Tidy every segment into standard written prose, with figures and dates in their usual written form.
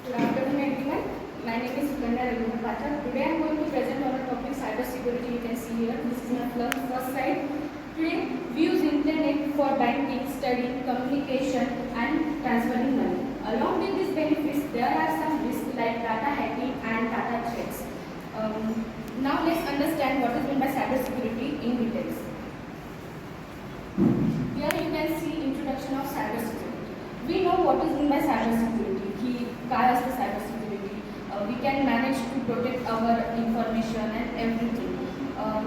Good afternoon, everyone. My name is Sukanya Raghunath Pathak. Today I am going to present on the topic cyber security. You can see here. This is my first slide. Today we use internet for banking, studying, communication, and transferring money. Along with these benefits, there are some risks like data hacking and data threats. Now let's understand what is meant by cyber security in details. Here you can see introduction of cyber security. We know what is meant by cyber security. काय असतं cyber security. We can manage to protect our information and everything.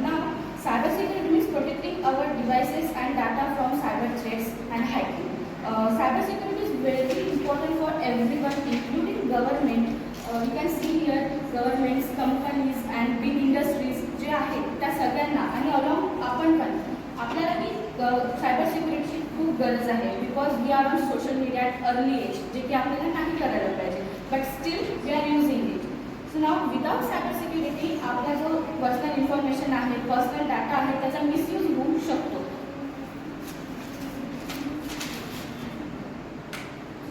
Now cyber security means protecting our devices and data from cyber threats and hacking. Cyber security is very important for everyone, including government. You can see here governments, companies and big industries जे आहेत त्या सगळ्यांना आणि along आपण पण आपल्यालाही cyber सिक्युरिटीची खूप गरज आहे because we are on social media at early age जे की आपल्याला नाही करायला पाहिजे but still we are using it. So now without cyber security आपला जो पर्सनल इन्फॉर्मेशन आहे पर्सनल डाटा आहे त्याचा मिसयूज होऊ शकतो.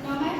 Now my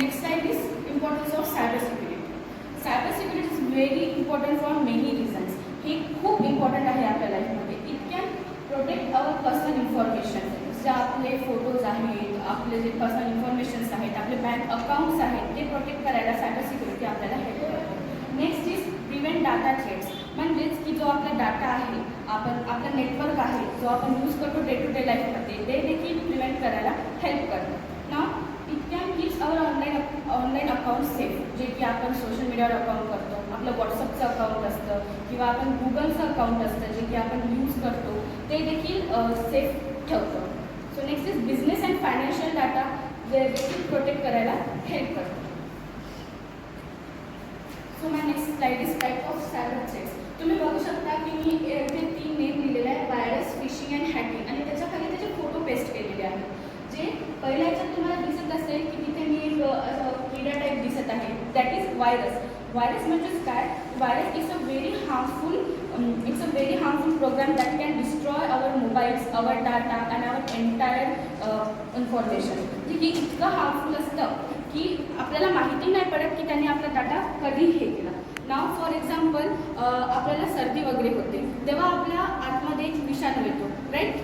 next slide is importance of cyber security. Cyber security is very important for many reasons. हे खूप important आहे आपल्या लाईफमध्ये. It can protect our personal information. जे आपले फोटोज आहेत, आपले जे पर्सनल इन्फॉर्मेशन्स आहेत, आपले बँक अकाउंट्स आहेत ते प्रोटेक्ट करायला सायबर सिक्युरिटी आपल्याला हेल्प करतो. Next is prevent data threats. म्हणजेच की जो आपला डाटा आहे आपला नेटवर्क आहे जो आपण यूज करतो डे टू डे लाईफमध्ये ते देखील प्रिव्हेंट करायला हेल्प करतो. Now it can keeps our online account safe. जे की आपण सोशल मीडियावर अकाउंट करतो, आपलं व्हॉट्सअपचं अकाउंट असतं किंवा आपण गुगलचं अकाउंट असतं जे की आपण यूज करतो ते देखील सेफ ठेवतो. So next is business and financial data जे देखील प्रोटेक्ट करायला हेल्प करतो. So my next slide is type of cyber threats. तुम्ही बघू शकता की मी इथे 3 नेम दिलेले आहे व्हायरस, फिशिंग अँड हॅकिंग आणि त्याच्याखाली त्याचे फोटो पेस्ट केलेले आहेत. जे पहिल्या ह्याच्यात तुम्हाला दिसत असेल की तिथे मी एक किडा टाईप दिसत आहे दॅट इज व्हायरस. व्हायरस म्हणजेच काय? Virus is a very harmful program that can destroy our mobiles, our data and our entire information. जे की इतकं हार्मफुल असतं की आपल्याला माहिती नाही पडत की त्यांनी आपला डाटा कधी हे केला. नाव फॉर एक्झाम्पल आपल्याला सर्दी वगैरे होते तेव्हा आपल्या आतमध्ये एक विषाणू येतो राईट,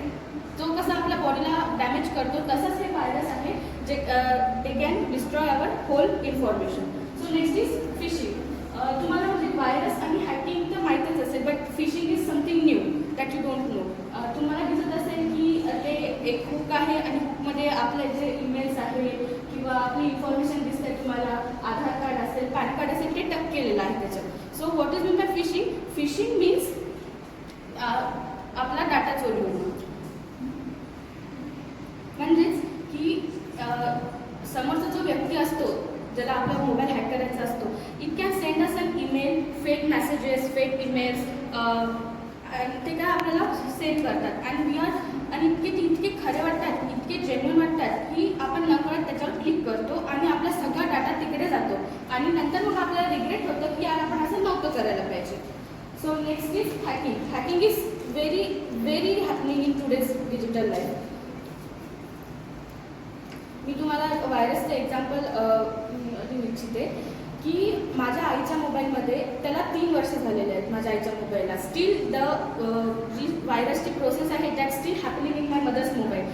जो कसा आपल्या बॉडीला डॅमेज करतो तसंच हे व्हायरस आहे जे they can destroy our whole information. So next is fishing. तुम्हाला म्हणजे व्हायरस आणि हॅकिंग तर माहीतच असेल but fishing is something knew that you don't know. तुम्हाला दिसत असेल की ते एक हुक आहे आणि हुकमध्ये आपले जे ईमेल्स आहे किंवा आपली इन्फॉर्मेशन दिसते तुम्हाला आधार कार्ड असेल पॅन कार्ड असेल ते टक केलेलं आहे त्याच्यात. So what is mean by fishing? Fishing means आपला डाटा चोरी होणं. म्हणजेच की समोरचा जो व्यक्ती असतो ज्याला आपला मोबाईल हॅक करायचा असतो it can send us an email, fake messages, fake emails ते काय आपल्याला सेंड करतात आणि इतके खरे वाटतात, इतके जेन्युइन वाटतात की आपण नकळत त्याच्यावर क्लिक करतो आणि आपला सगळा डाटा तिकडे जातो आणि नंतर मग आपल्याला रिग्रेट होतं की यार आपण असं नव्हतं करायला पाहिजे. So next is hacking. Hacking is very happening in today's digital life. मी तुम्हाला व्हायरसचं एक्झाम्पल देऊ इच्छिते की माझ्या आईच्या मोबाईलमध्ये त्याला 3 वर्ष झालेले आहेत. माझ्या आईच्या मोबाईलला स्टील जी व्हायरसची प्रोसेस आहे that still happening in my mother's mobile.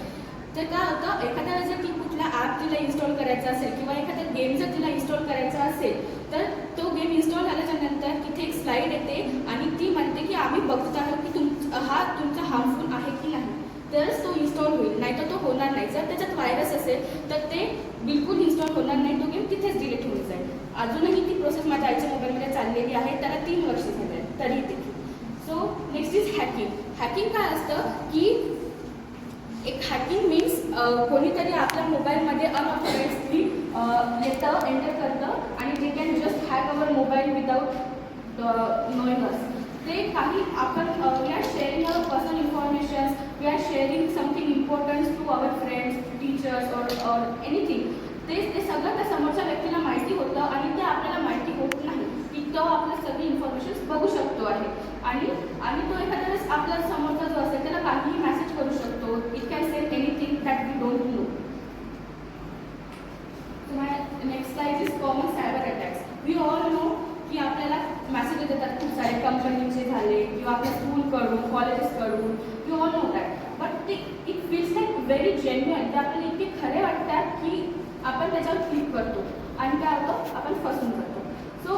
तर काय होतं एखाद्या वेळेस जर ती कुठला ॲप तिला इन्स्टॉल करायचा असेल किंवा एखादा गेम जर तिला इन्स्टॉल करायचा असेल तर तो गेम इन्स्टॉल झाल्याच्यानंतर तिथे एक स्लाईड येते आणि ती म्हणते की आम्ही बघत आहोत की हा तुमचा हार्मफुल आहे की नाही, तरच तो इन्स्टॉल होईल, नाही तर तो होणार नाही. जर त्याच्यात व्हायरस असेल तर ते बिलकुल इन्स्टॉल होणार नाही, तो गेम तिथेच डिलीट होऊन जाईल. अजूनही ती प्रोसेस माझ्या आईच्या मोबाईलमध्ये चाललेली आहे, त्याला 3 वर्ष झाले आहेत तरी देखील. So next is hacking. Hacking काय असतं की एक हॅकिंग मीन्स कोणीतरी आपल्या मोबाईलमध्ये अनऑथराइज्डली येतं, एंटर करतं आणि they can just hack our mobile without knowing us. ते काही आपण we are sharing our personal information, we are sharing something importance to our friends, teachers और एनिथिंग. ते सगळं त्या समोरच्या व्यक्तीला माहिती होतं आणि ते आपल्याला माहिती होत नाही की तो आपल्या सगळी इन्फॉर्मेशन बघू शकतो आहे आणि तो एखाद्या वेळेस आपला समोरचा जो असेल त्याला काहीही मेसेज करू शकतो. It can send anything that we don't know. Next slide is common cyber attacks. We all know की आपल्याला मेसेजेस येतात खूप सारे कंपनीचे झाले किंवा आपल्या स्कूलकडून कॉलेजेसकडून, you all know that. But ते it feels like very genuine. ते आपल्याला इतके खरे वाटतात की आपण त्याच्यावर क्लिक करतो आणि काय होतं, आपण फसून जातो. So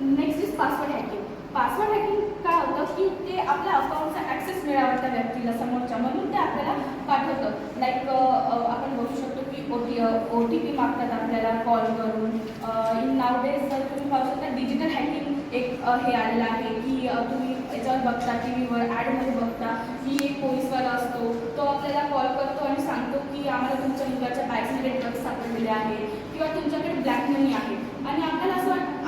next is password hacking. Password hacking काय होतं की ते आपल्या अकाउंटचा ॲक्सेस मिळावा त्या व्यक्तीला समोरच्या, म्हणून ते आपल्याला पाठवतं. लाईक आपण बघू शकतो की OTP मागतात आपल्याला कॉल करून. इन नावडेज जर तुम्ही पाहू शकता डिजिटल हॅकिंग एक हे आलेलं आहे की तुम्ही याच्यावर बघता, टी व्हीवर ॲडमध्ये बघता की एक पोलीसवाला असतो, तो आपल्याला कॉल करतो आणि सांगतो की आम्हाला तुमच्या मुलाच्या बॅग्समध्ये ड्रग्स सापडलेले आहे किंवा तुमच्याकडे ब्लॅक मनी आहे. आणि आपल्याला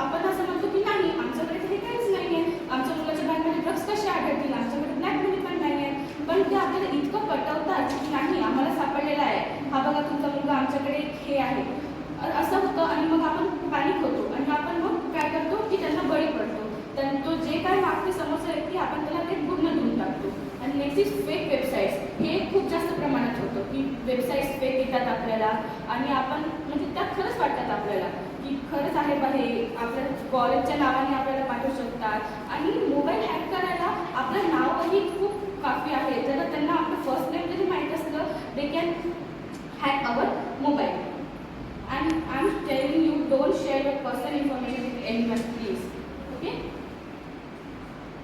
आपण असं म्हणतो की नाही, आमच्याकडे हे काहीच नाही आहे, आमच्या मुलाच्या बॅगमध्ये ड्रग्स कसे आढळतील, आमच्याकडे ब्लॅक मनी पण नाही आहे. पण ते आपल्याला इतकं पटवतात की नाही, आम्हाला सापडलेलं आहे, हा बघा तुमचा मुलगा आमच्याकडे हे आहे, असं होतं. आणि मग आपण पॅनिक होतो आणि आपण मग काय करतो की त्यांना बळी पडतो. तर तो जे काय मागते समोरचा व्यक्ती, आपण त्याला ते पूर्ण देऊन टाकतो. आणि नेक्स्ट इज फेक वेबसाईट्स. हे खूप जास्त प्रमाणात होतं की वेबसाईट्स फेक येतात आपल्याला आणि आपण म्हणजे त्यात खरंच वाटतात आपल्याला की खरंच आहे बा, हे आपल्या कॉलेजच्या नावाने आपल्याला पाठवू शकतात. आणि मोबाईल हॅक करायला आपलं नावही खूप काफी आहे. जर त्यांना आपलं फर्स्ट नेम जरी माहीत असलं, they can hack our mobile. And I am telling you, don't share your personal information with anyone please. Okay.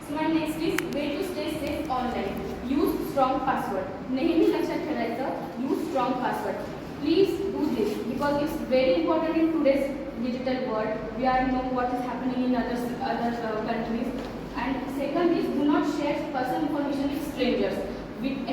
So my next is way to stay safe online. Use strong password. नेहमी लक्षात ठेवायचं, use strong password. Please do this because it's very important in today's digital world. We are know what is happening in other countries. And second is, do not share personal information with strangers.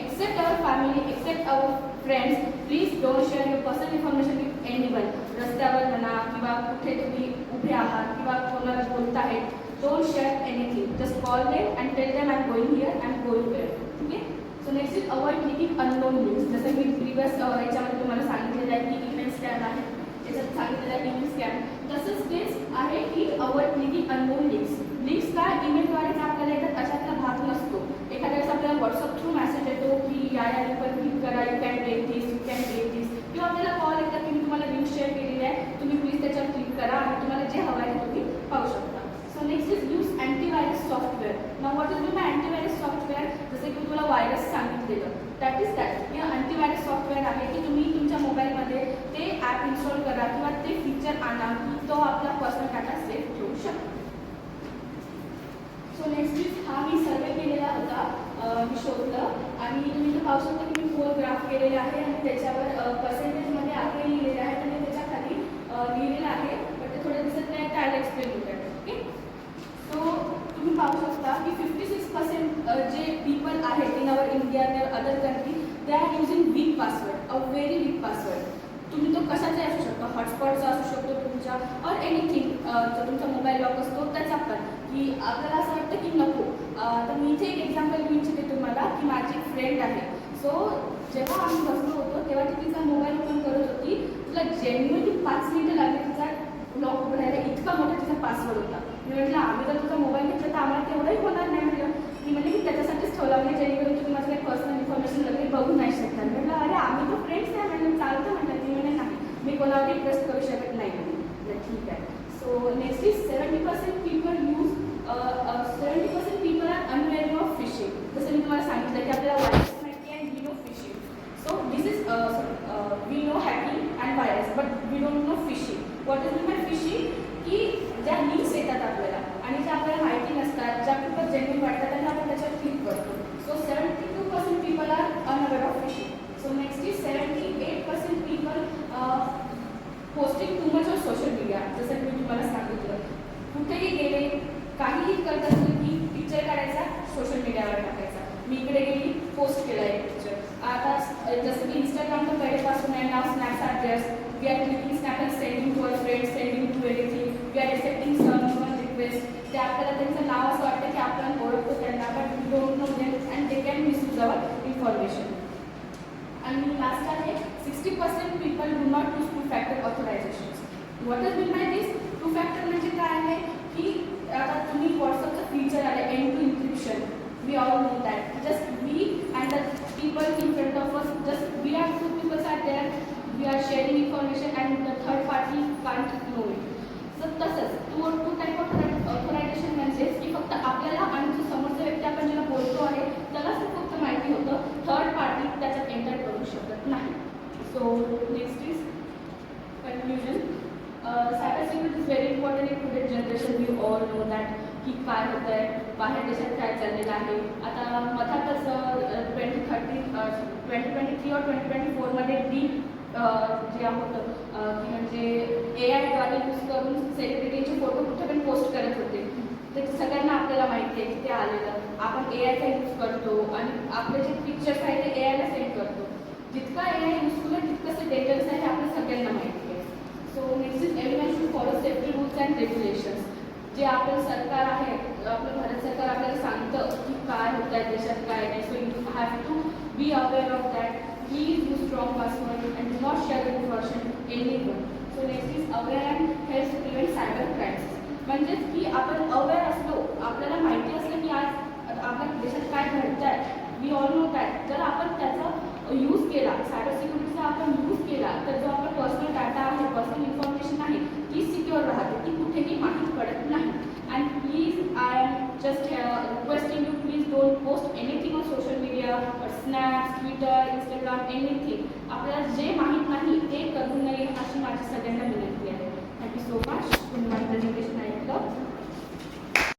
Except our family, except our friends. Please don't share your personal information with anyone. रस्त्यावर म्हणा किंवा कुठे तुम्ही उभे आहात किंवा कोणाला बोलत आहेत, don't share anything. Just call them and tell them I'm going here, I'm going there. Okay? So next is avoid clicking unknown links. जसं मी प्रिव्हियस याच्यामध्ये तुम्हाला सांगितलेलं आहे की ईमेल स्कॅम आहे, याच्यात सांगितलेलं आहे ईमेल स्कॅम. तसंच तेच आहे की avoid clicking unknown links. Links काय ईमेलद्वारे आपल्याला येतात अशातला भाग नसतो. एखाद्या वेळेस आपल्याला व्हॉट्सअप थ्रू मेसेज येतो की या लिंकवर क्लिक करा, you can take this, you can take this. किंवा आपल्याला कॉल येतात की मी तुम्हाला लिंक शेअर केलेली आहे, तुम्ही प्लीज त्याच्यावर क्लिक करा आणि तुम्हाला जे हवं आहे ते तुम्ही पाहू शकता. So next is use antivirus software. Now what is my antivirus software? जसं की तुम्हाला व्हायरस सांगितलेलं, दॅट इज दॅट. हे अँटीव्हायरस सॉफ्टवेअर आहे की तुम्ही तुमच्या मोबाईलमध्ये ते ॲप इन्स्टॉल करा किंवा ते फीचर आणा की तो आपला पर्सनल डाटा सेफ ठेवू शकतो. सो नेक्स्ट इज हा मी सर्वे केलेला होता, मी शोधलं आणि तुम्ही इथं पाहू शकता की मी 4 ग्राफ केलेले आहे आणि त्याच्यावर पर्सेंटेजमध्ये आकडे लिहिलेले आहेत आणि त्याच्या खाली लिहिलेलं आहे, बट ते थोडं दिसत नाही, त्याला एक्सप्लेन होतं. ओके. सो तुम्ही पाहू शकता की 56% जे पीपल आहेत इन अवर इंडिया और other country, they are using weak password, a very weak password. तुम्ही तो कशाचा असू शकतो, हॉटस्पॉटचा असू शकतो तुमच्या, और एनिथिंग. जो तुमचा मोबाईल लॉक असतो त्याचा पण, की आपल्याला असं वाटतं की नको. तर मी इथे एक एक्झाम्पल घेऊन इच्छिते तुम्हाला की माझी एक फ्रेंड आहे. सो जेव्हा आम्ही बसलो होतो तेव्हा ती तिचा मोबाईल ओपन करत होती. तिला जेन्युअली 5 मिनिटं लागली तिचा लॉक उघडायला, इतका मोठा तिचा पासवर्ड होता. मी म्हटलं आम्ही जर तुझा मोबाईल घेतला तर आम्हाला तेवढंही होणार नाही. म्हटलं की म्हणजे मी त्याच्यासाठीच ठेवला, म्हणजे जेणेकरून तुम्ही माझं काही पर्सनल इन्फॉर्मेशन लगेच बघू नाही शकता. म्हटलं अरे आम्ही तर फ्रेंड्स नाही. म्हटलं चालतं. म्हटलं ती म्हणजे नाही, मी कोणावरही ट्रस्ट करू शकत नाही. म्हटलं ठीक आहे. So next is 70% people use 70% people are unaware of phishing. जसं मी तुम्हाला सांगितलं की आपल्याला व्हायरस माहिती आहे, we know phishing. So this is we know hacking and virus, but we don't know phishing. What is mean by phishing? की ज्या लिंक्स येतात आपल्याला आणि ज्या आपल्याला माहिती नसतात, ज्या खूपच जेन्युइन वाटतात आणि आपण त्याच्यावर क्लिक करतो. So 72% people are unaware of phishing. So next is 78% people posting too much of social media. जसं की मी तुम्हाला सांगितलं, कुठेही गेले, काहीही करत असलं की पिक्चर काढायचा, सोशल मीडियावर टाकायचा. मी इकडे गेली, पोस्ट केला एक पिक्चर. आता जसं की इंस्टाग्राम तर पहिलेपासून आहे, now snaps are there. We are clicking snap and sending to our friends, sending to anything. We are accepting some request. ते आपल्याला त्यांचं नाव असं वाटतं की आपण ओळखतो त्यांना, but we don't know them and they can misuse our information. आणि लास्ट आहे 60% people do not use 2 factor authorization. What is mean by this? 2 factor म्हणजे काय आहे की आता तुम्ही व्हॉट्सअपचं फीचर आलं end to encryption. We all know that. Just we and the people in front of us, just we are 2 people are there, we are sharing information and the third party can't know it. तर तसंच two type of authorisation म्हणजेच की फक्त आपल्याला आणि जो समोरचा व्यक्ती आपण ज्याला बोलतो आहे त्यालाच ते फक्त माहिती होतं, थर्ड पार्टी त्याच्यात एंटर करू शकत नाही. So next is conclusion. Cyber security is very important in today generation. We all know that की काय होतं आहे, बाहेर देशात काय चाललेलं आहे. आता मधातच 2023 और 2024मध्ये जे होतं की म्हणजे AI द्वारे यूज करून सेलिब्रिटीचे फोटो कुठे पण पोस्ट करत होते. ते सगळ्यांना आपल्याला माहिती आहे की ते आलेलं. आपण AIचा यूज करतो आणि आपले जे पिक्चर्स आहे ते AIला सेंड करतो. जितका AI युजफुल आहे तितकंच डेंजरस आहे हे आपल्या सगळ्यांना माहिती आहे. So next is everyone should follow safety rules and regulations. जे आपलं सरकार आहे, आपलं भारत सरकार आपल्याला सांगतं की काय होतं आहे देशात काय नाही. So you have to be aware of that. Please use strong password and do not share information to anyone. So next is aware and help to prevent cyber crimes. म्हणजेच की आपण अवेअर असलो, आपल्याला माहिती असलं की आज आपल्या देशात काय घडतं आहे, वी ऑल नो दॅट. जर आपण त्याचा यूज केला, सायबर सिक्युरिटीचा आपण यूज केला, तर जो आपला पर्सनल डाटा आहे, पर्सनल इन्फॉर्मेशन आहे ती सिक्युअर राहते, ती कुठेही माहीत पडत नाही. And please I am just requesting you, please don't post anything on social media, snap, Twitter, Instagram, anything. आपल्याला जे माहीत नाही ते करू नये अशी माझी सगळ्यांना विनंती आहे. Thank you so much. तुम्ही माझं प्रेझेंटेशन ऐकलं.